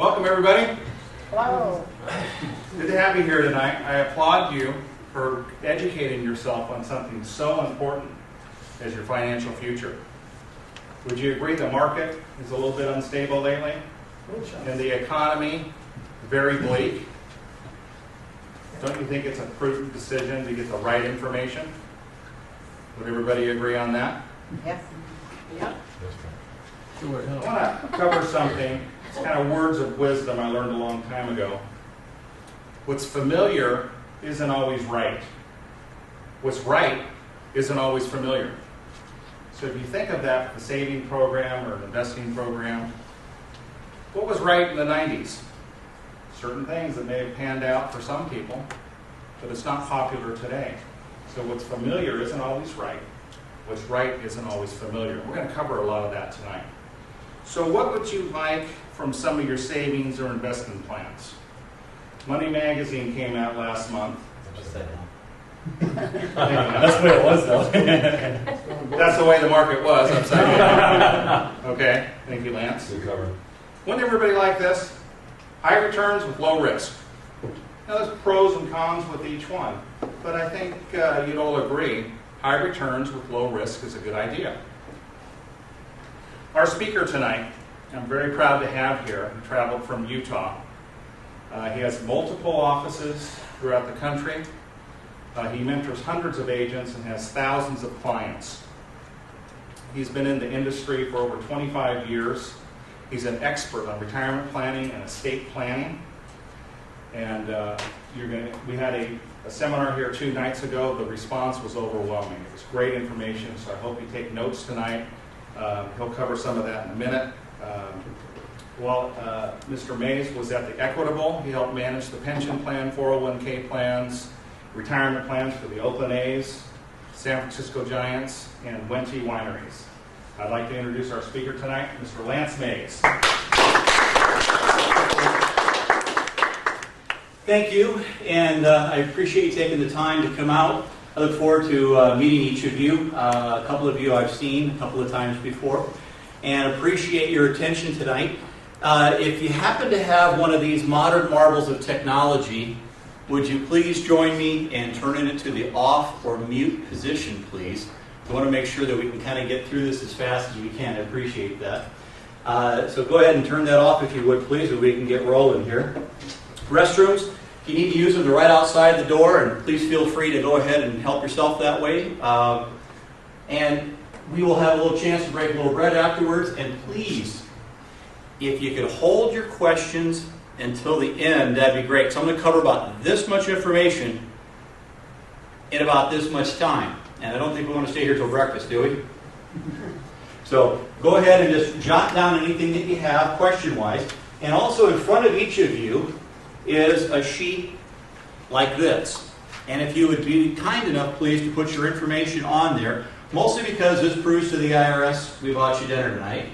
Welcome, everybody. Hello. Good to have you here tonight. I applaud you for educating yourself on something so important as your financial future. Would you agree the market is a little bit unstable lately? And the economy very bleak? Don't you think it's a prudent decision to get the right information? Would everybody agree on that? Yes. Yep. I want to cover something. It's kind of words of wisdom I learned a long time ago. What's familiar isn't always right. What's right isn't always familiar. So if you think of that, the saving program or an investing program, what was right in the 90s? Certain things that may have panned out for some people, but it's not popular today. So what's familiar isn't always right. What's right isn't always familiar. We're going to cover a lot of that tonight. So what would you like from some of your savings or investment plans? Money Magazine came out last month. That's the way it was, though. That's the way the market was, upside down. Okay, thank you, Lance. Good cover. Wouldn't everybody like this? High returns with low risk. Now, there's pros and cons with each one, but I think you'd all agree high returns with low risk is a good idea. Our speaker tonight, I'm very proud to have here, he traveled from Utah. He has multiple offices throughout the country. He mentors hundreds of agents and has thousands of clients. He's been in the industry for over 25 years. He's an expert on retirement planning and estate planning. And we had a seminar here 2 nights ago. The response was overwhelming. It was great information, so I hope you take notes tonight. He'll cover some of that in a minute. Mr. Mays was at the Equitable. He helped manage the pension plan, 401k plans, retirement plans for the Oakland A's, San Francisco Giants, and Wente Wineries. I'd like to introduce our speaker tonight, Mr. Lance Mays. Thank you, and I appreciate you taking the time to come out. I look forward to meeting each of you. A couple of you I've seen a couple of times before, and appreciate your attention tonight. If you happen to have one of these modern marvels of technology, would you please join me in turning it to the off or mute position, please? I want to make sure that we can kind of get through this as fast as we can. I appreciate that. So go ahead and turn that off if you would, please, so we can get rolling here. Restrooms, if you need to use them, they're right outside the door, and please feel free to go ahead and help yourself that way. And we will have a little chance to break a little bread afterwards. And please, if you could hold your questions until the end, that'd be great. So I'm going to cover about this much information in about this much time. And I don't think we want to stay here till breakfast, do we? So go ahead and just jot down anything that you have question-wise. And also in front of each of you is a sheet like this. And if you would be kind enough, please, to put your information on there, mostly because this proves to the IRS we bought you dinner tonight.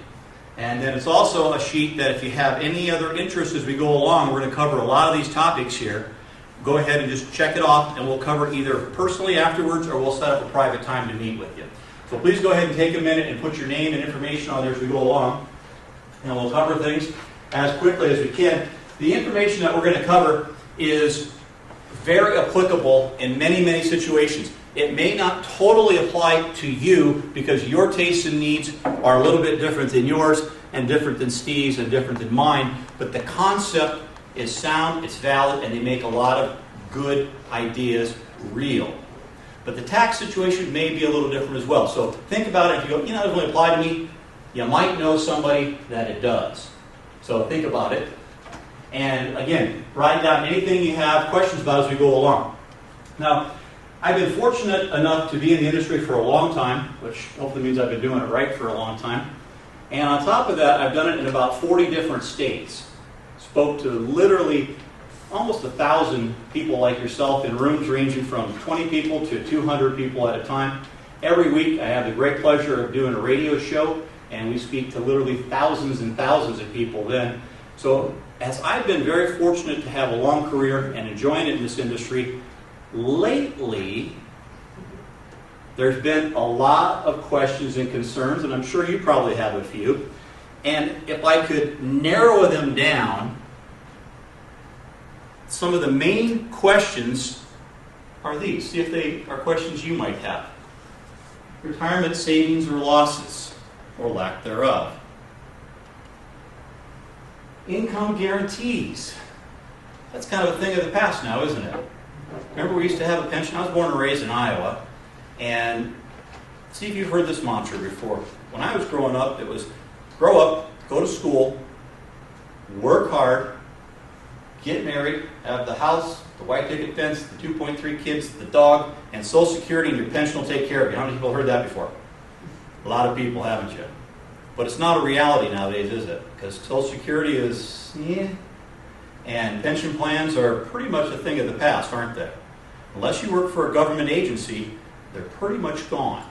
And then it's also a sheet that if you have any other interest as we go along, we're going to cover a lot of these topics here. Go ahead and just check it off, and we'll cover it either personally afterwards or we'll set up a private time to meet with you. So please go ahead and take a minute and put your name and information on there as we go along. And we'll cover things as quickly as we can. The information that we're going to cover is very applicable in many, many situations. It may not totally apply to you because your tastes and needs are a little bit different than yours and different than Steve's and different than mine, but the concept is sound, it's valid, and they make a lot of good ideas real. But the tax situation may be a little different as well. So think about it. If you go, it doesn't really apply to me, you might know somebody that it does. So think about it. And again, write down anything you have questions about as we go along. Now, I've been fortunate enough to be in the industry for a long time, which hopefully means I've been doing it right for a long time. And on top of that, I've done it in about 40 different states. Spoke to literally almost 1,000 people like yourself in rooms ranging from 20 people to 200 people at a time. Every week, I have the great pleasure of doing a radio show, and we speak to literally thousands and thousands of people then. So as I've been very fortunate to have a long career and enjoying it in this industry, lately, there's been a lot of questions and concerns, and I'm sure you probably have a few. And if I could narrow them down, some of the main questions are these. See if they are questions you might have. Retirement savings or losses, or lack thereof. Income guarantees. That's kind of a thing of the past now, isn't it? Remember we used to have a pension? I was born and raised in Iowa. And see if you've heard this mantra before. When I was growing up, it was grow up, go to school, work hard, get married, have the house, the white picket fence, the 2.3 kids, the dog, and Social Security and your pension will take care of you. How many people have heard that before? A lot of people, haven't you? But it's not a reality nowadays, is it? Because Social Security is, and pension plans are pretty much a thing of the past, aren't they? Unless you work for a government agency, they're pretty much gone.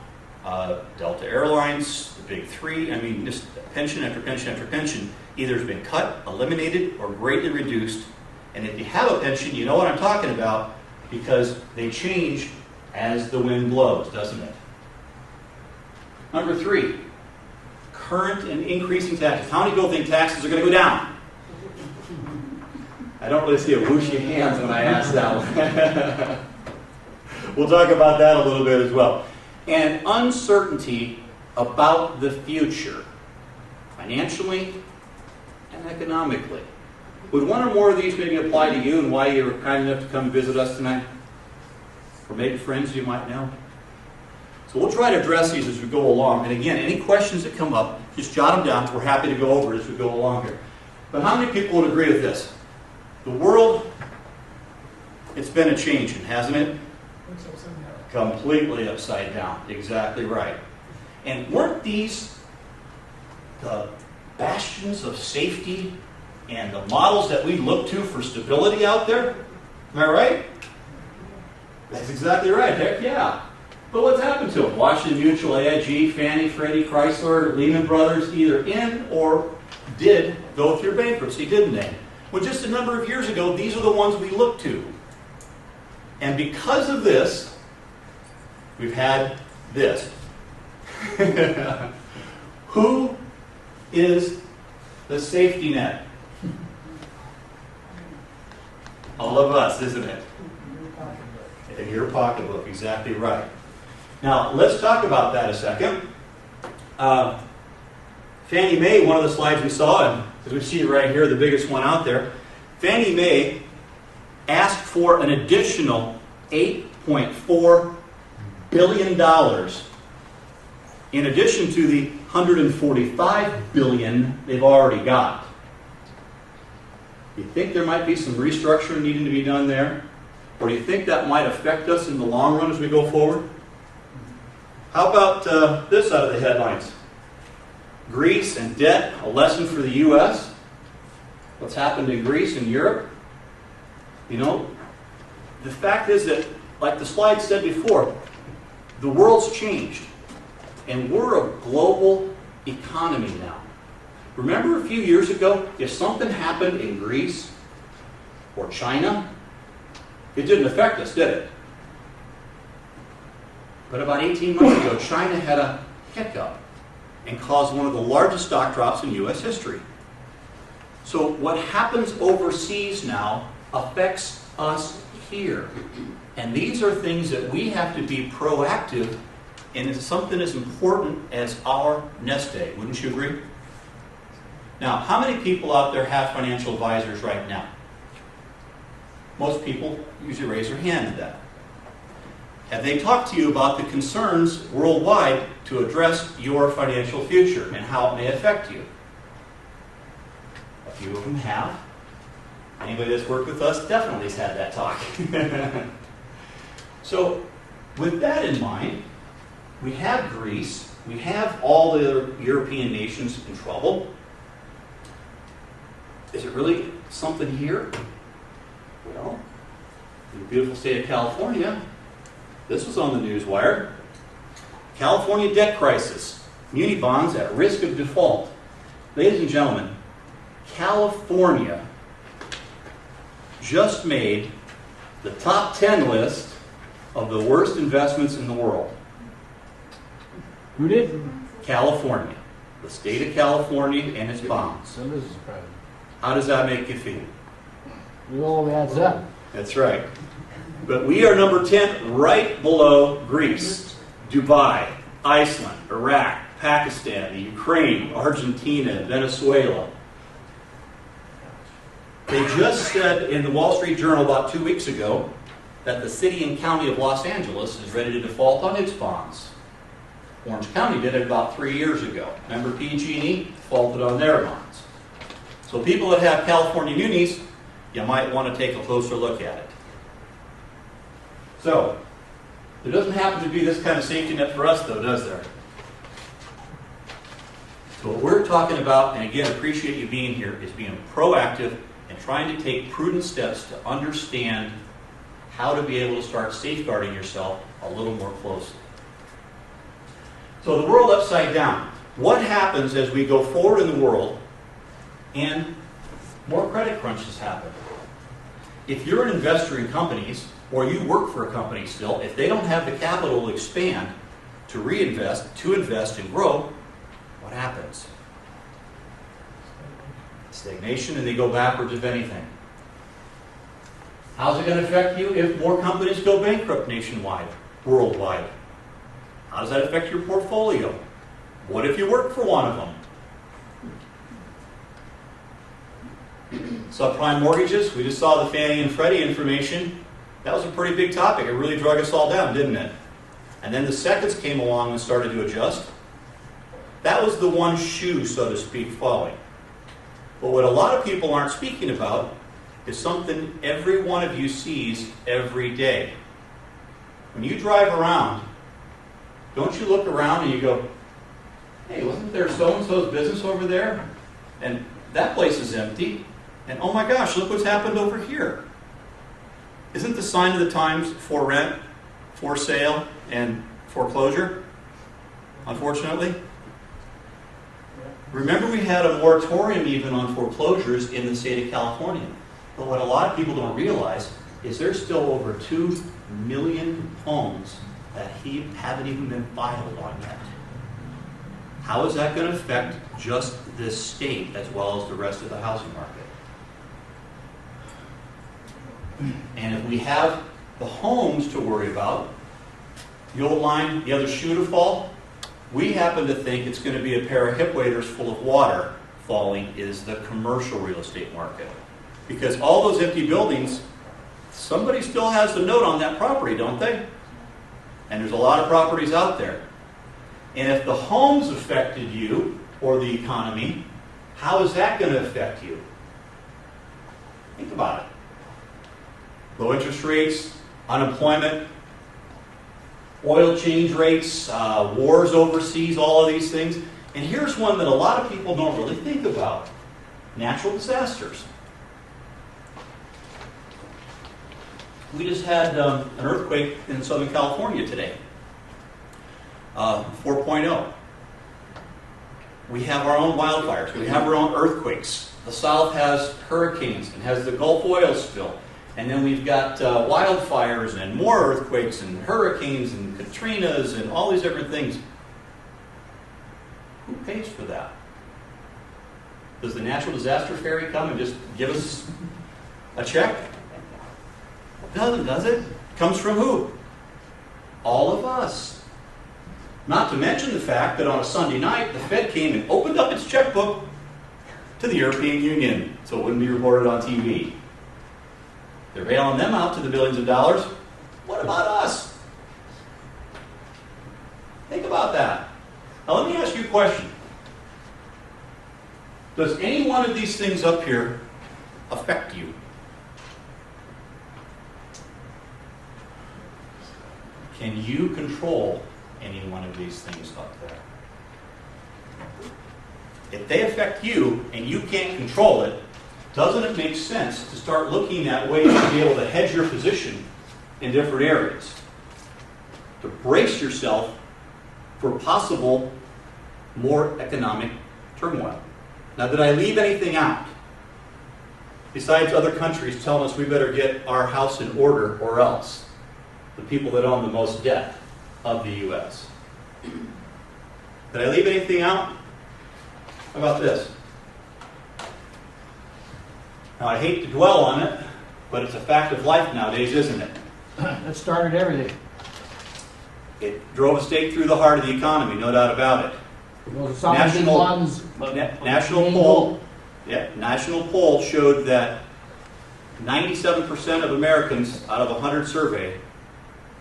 Delta Airlines, the big three, I mean, just pension after pension after pension either has been cut, eliminated, or greatly reduced. And if you have a pension, you know what I'm talking about because they change as the wind blows, doesn't it? Number 3, current and increasing taxes. How many people think taxes are going to go down? I don't really see a whoosh of hands when I ask that one. We'll talk about that a little bit as well. And uncertainty about the future, financially and economically. Would one or more of these maybe apply to you and why you were kind enough to come visit us tonight? Or maybe friends you might know? So we'll try to address these as we go along. And again, any questions that come up, just jot them down. We're happy to go over it as we go along here. But how many people would agree with this? The world, it's been a changing, hasn't it? Completely upside down. Exactly right. And weren't these the bastions of safety and the models that we look to for stability out there? Am I right? That's exactly right. Heck yeah. But what's happened to them? Washington Mutual, AIG, Fannie, Freddie, Chrysler, Lehman Brothers, either in or did go through bankruptcy, didn't they? Well, just a number of years ago, these are the ones we looked to. And because of this, we've had this. Who is the safety net? All of us, isn't it? In your pocketbook, exactly right. Now, let's talk about that a second. Fannie Mae, one of the slides we saw, and as we see right here, the biggest one out there, Fannie Mae asked for an additional $8.4 billion in addition to the $145 billion they've already got. You think there might be some restructuring needing to be done there? Or do you think that might affect us in the long run as we go forward? How about this out of the headlines? Greece and debt, a lesson for the U.S. What's happened in Greece and Europe? You know, the fact is that, like the slide said before, the world's changed. And we're a global economy now. Remember a few years ago, if something happened in Greece or China, it didn't affect us, did it? But about 18 months ago, China had a hiccup and caused one of the largest stock drops in U.S. history. So what happens overseas now affects us here. And these are things that we have to be proactive in something as important as our nest egg. Wouldn't you agree? Now, how many people out there have financial advisors right now? Most people usually raise their hand to that. Have they talked to you about the concerns worldwide to address your financial future and how it may affect you? A few of them have. Anybody that's worked with us definitely has had that talk. So, with that in mind, we have Greece, we have all the other European nations in trouble. Is it really something here? Well, in the beautiful state of California, this was on the newswire. California debt crisis. Muni bonds at risk of default. Ladies and gentlemen, California just made the top 10 list of the worst investments in the world. Who did? California. the state of California and its bonds. So this is private. How does that make you feel? It all adds up. That's right. But we are number 10, right below Greece, Dubai, Iceland, Iraq, Pakistan, the Ukraine, Argentina, Venezuela. They just said in the Wall Street Journal about 2 weeks ago that the city and county of Los Angeles is ready to default on its bonds. Orange County did it about 3 years ago. Remember PG&E defaulted on their bonds. So people that have California munis, you might want to take a closer look at it. So, there doesn't happen to be this kind of safety net for us though, does there? So what we're talking about, and again, appreciate you being here, is being proactive and trying to take prudent steps to understand how to be able to start safeguarding yourself a little more closely. So the world upside down. What happens as we go forward in the world and more credit crunches happen? If you're an investor in companies, or you work for a company still, if they don't have the capital to expand, to reinvest, to invest and grow, what happens? Stagnation, and they go backwards if anything. How's it going to affect you if more companies go bankrupt nationwide, worldwide? How does that affect your portfolio? What if you work for one of them? Subprime mortgages, we just saw the Fannie and Freddie information. That was a pretty big topic. It really drug us all down, didn't it? And then the seconds came along and started to adjust. That was the one shoe, so to speak, falling. But what a lot of people aren't speaking about is something every one of you sees every day. When you drive around, don't you look around and you go, hey, wasn't there so-and-so's business over there? And that place is empty. And oh my gosh, look what's happened over here. Isn't the sign of the times for rent, for sale, and foreclosure? Unfortunately. Remember we had a moratorium even on foreclosures in the state of California. But what a lot of people don't realize is there's still over 2 million homes that haven't even been filed on yet. How is that going to affect just this state as well as the rest of the housing market? And if we have the homes to worry about, the old line, the other shoe to fall, we happen to think it's going to be a pair of hip waders full of water falling is the commercial real estate market. Because all those empty buildings, somebody still has the note on that property, don't they? And there's a lot of properties out there. And if the homes affected you or the economy, how is that going to affect you? Think about it. Low interest rates, unemployment, oil change rates, wars overseas, all of these things. And here's one that a lot of people don't really think about. Natural disasters. We just had an earthquake in Southern California today. 4.0. We have our own wildfires. We have our own earthquakes. The South has hurricanes and has the Gulf oil spill. And then we've got wildfires and more earthquakes and hurricanes and Katrinas and all these different things. Who pays for that? Does the Natural Disaster Ferry come and just give us a check? Doesn't, does it? Comes from who? All of us. Not to mention the fact that on a Sunday night, the Fed came and opened up its checkbook to the European Union, so it wouldn't be reported on TV. They're bailing them out to the billions of dollars. What about us? Think about that. Now let me ask you a question. Does any one of these things up here affect you? Can you control any one of these things up there? If they affect you and you can't control it, doesn't it make sense to start looking at ways to be able to hedge your position in different areas? To brace yourself for possible more economic turmoil. Now, did I leave anything out? Besides other countries telling us we better get our house in order or else. The people that own the most debt of the U.S. Did I leave anything out? How about this? Now, I hate to dwell on it, but it's a fact of life nowadays, isn't it? That started everything. It drove a stake through the heart of the economy, no doubt about it. Those are some of the big National- ones. National poll, national poll showed that 97% of Americans out of 100 surveyed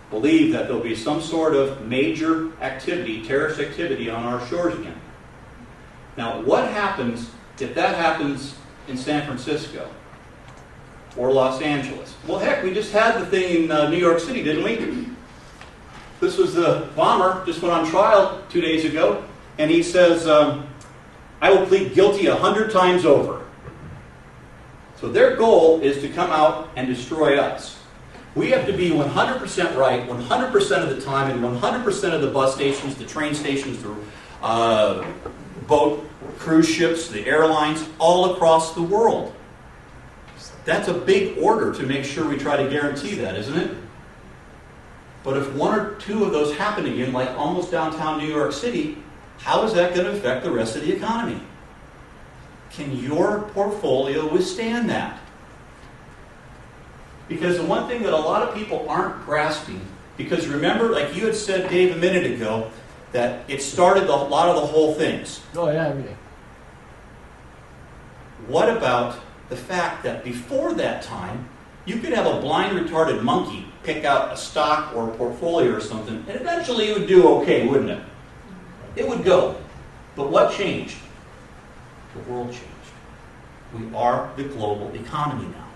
believe that there'll be some sort of major activity, terrorist activity on our shores again. Now, what happens if that happens in San Francisco or Los Angeles? Well, heck, we just had the thing in New York City, didn't we? This was the bomber, just went on trial 2 days ago, and he says, I will plead guilty 100 times over. So their goal is to come out and destroy us. We have to be 100% right, 100% of the time, and 100% of the bus stations, the train stations, the boat, cruise ships, the airlines, all across the world. That's a big order to make sure we try to guarantee that, isn't it? But if one or two of those happen again, like almost downtown New York City, how is that going to affect the rest of the economy? Can your portfolio withstand that? Because the one thing that a lot of people aren't grasping, because remember, like you had said, Dave, a minute ago, that it started a lot of the whole things. Oh, yeah, everything. What about the fact that before that time, you could have a blind, retarded monkey pick out a stock or a portfolio or something, and eventually it would do okay, wouldn't it? It would go. But what changed? The world changed. We are the global economy now.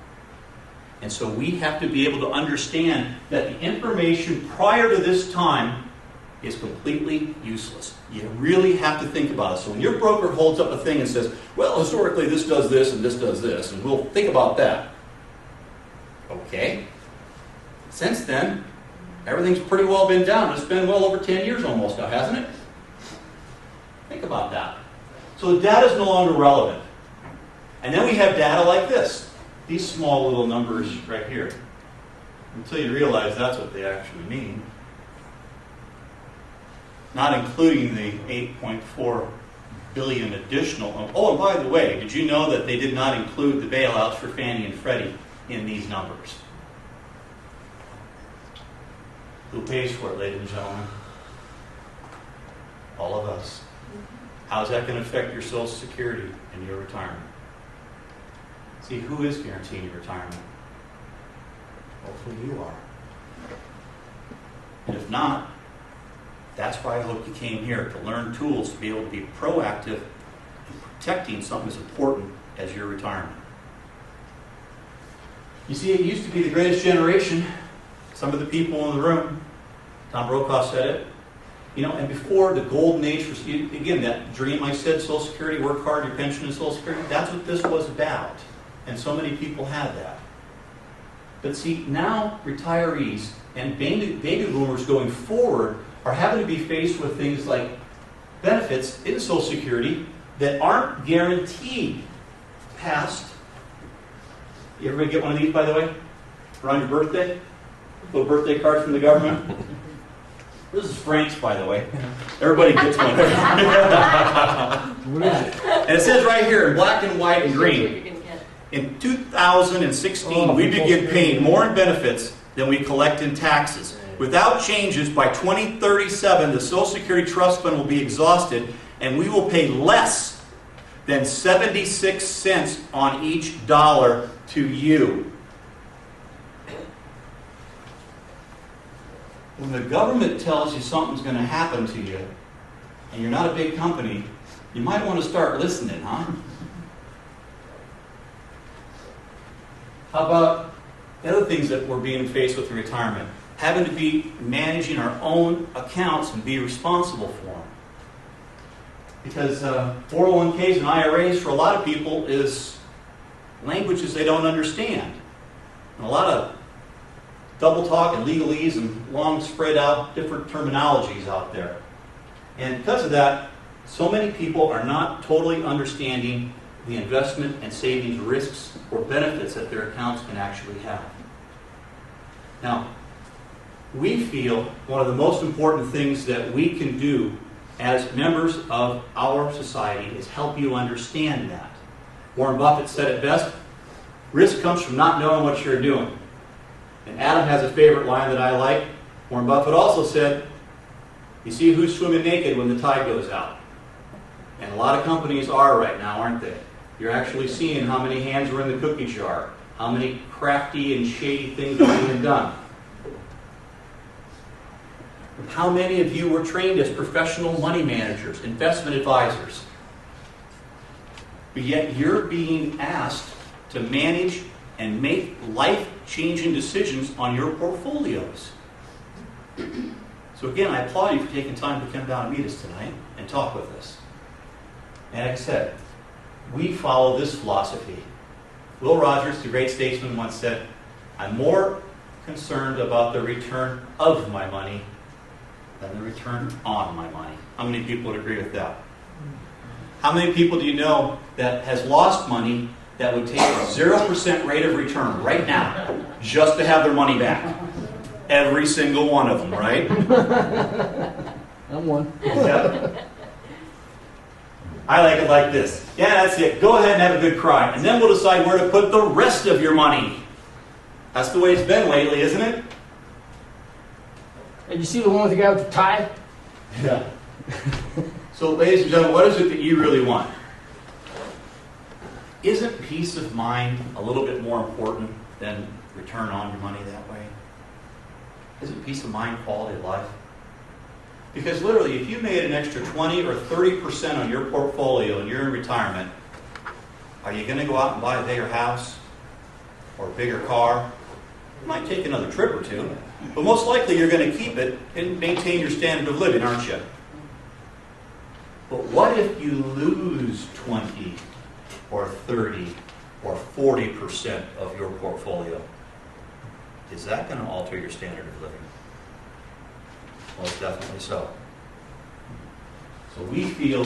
And so we have to be able to understand that the information prior to this time is completely useless. You really have to think about it. So when your broker holds up a thing and says, well, historically this does this and this does this, and we'll think about that. Okay. Since then, everything's pretty well been down. It's been well over 10 years almost now, hasn't it? Think about that. So the data is no longer relevant. And then we have data like this. These small little numbers right here. Until you realize that's what they actually mean. Not including the 8.4 billion additional. Oh, and by the way, did you know that they did not include the bailouts for Fannie and Freddie in these numbers? Who pays for it, ladies and gentlemen? All of us. How's that going to affect your Social Security and your retirement? See, who is guaranteeing your retirement? Hopefully you are. And if not, that's why I hope you came here, to learn tools to be able to be proactive in protecting something as important as your retirement. You see, it used to be the greatest generation. Some of the people in the room, Tom Brokaw said it, and before the golden age, for, again, that dream I said, Social Security, work hard, your pension and Social Security, that's what this was about. And so many people had that. But see, now retirees and baby boomers going forward are having to be faced with things like benefits in Social Security that aren't guaranteed past. You everybody get one of these, by the way? Around your birthday? A little birthday card from the government? This is Frank's, by the way. Everybody gets one. What is it? And it says right here in black and white and green. In 2016, we begin paying more in benefits than we collect in taxes. Without changes, by 2037, the Social Security Trust Fund will be exhausted, and we will pay less than 76 cents on each dollar to you. When the government tells you something's going to happen to you, and you're not a big company, you might want to start listening, huh? How about the other things that we're being faced with in retirement? Having to be managing our own accounts and be responsible for them. Because 401ks and IRAs for a lot of people is languages they don't understand. And a lot of double talk and legalese and long spread out different terminologies out there. And because of that, so many people are not totally understanding the investment and savings risks or benefits that their accounts can actually have. Now, we feel one of the most important things that we can do as members of our society is help you understand that. Warren Buffett said it best, risk comes from not knowing what you're doing. And Adam has a favorite line that I like. Warren Buffett also said, you see who's swimming naked when the tide goes out. And a lot of companies are right now, aren't they? You're actually seeing how many hands are in the cookie jar, how many crafty and shady things are being done. How many of you were trained as professional money managers, investment advisors? But yet you're being asked to manage and make life-changing decisions on your portfolios. So again, I applaud you for taking time to come down and meet us tonight and talk with us. And like I said, we follow this philosophy. Will Rogers, the great statesman, once said, I'm more concerned about the return of my money than the return on my money. How many people would agree with that? How many people do you know that has lost money that would take a 0% rate of return right now just to have their money back? Every single one of them, right? I'm one. Yeah. I like it like this. Yeah, that's it. Go ahead and have a good cry. And then we'll decide where to put the rest of your money. That's the way it's been lately, isn't it? And you see the one with the guy with the tie? Yeah. So, ladies and gentlemen, what is it that you really want? Isn't peace of mind a little bit more important than return on your money that way? Isn't peace of mind quality of life? Because literally, if you made an extra 20 or 30% on your portfolio and you're in retirement, are you going to go out and buy a bigger house or a bigger car? You might take another trip or two, but most likely you're going to keep it and maintain your standard of living, aren't you? But what if you lose 20 or 30 or 40% of your portfolio? Is that going to alter your standard of living? Most definitely so. So we feel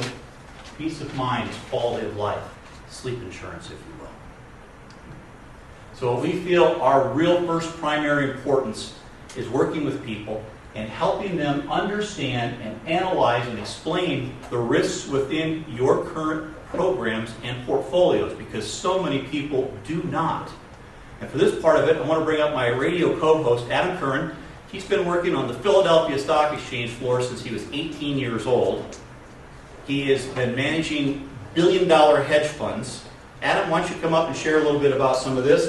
peace of mind is quality of life, sleep insurance, if you will. So we feel our real first primary importance is working with people and helping them understand and analyze and explain the risks within your current programs and portfolios, because so many people do not. And for this part of it, I want to bring up my radio co-host, Adam Curran. He's been working on the Philadelphia Stock Exchange floor since he was 18 years old. He has been managing billion-dollar hedge funds. Adam, why don't you come up and share a little bit about some of this?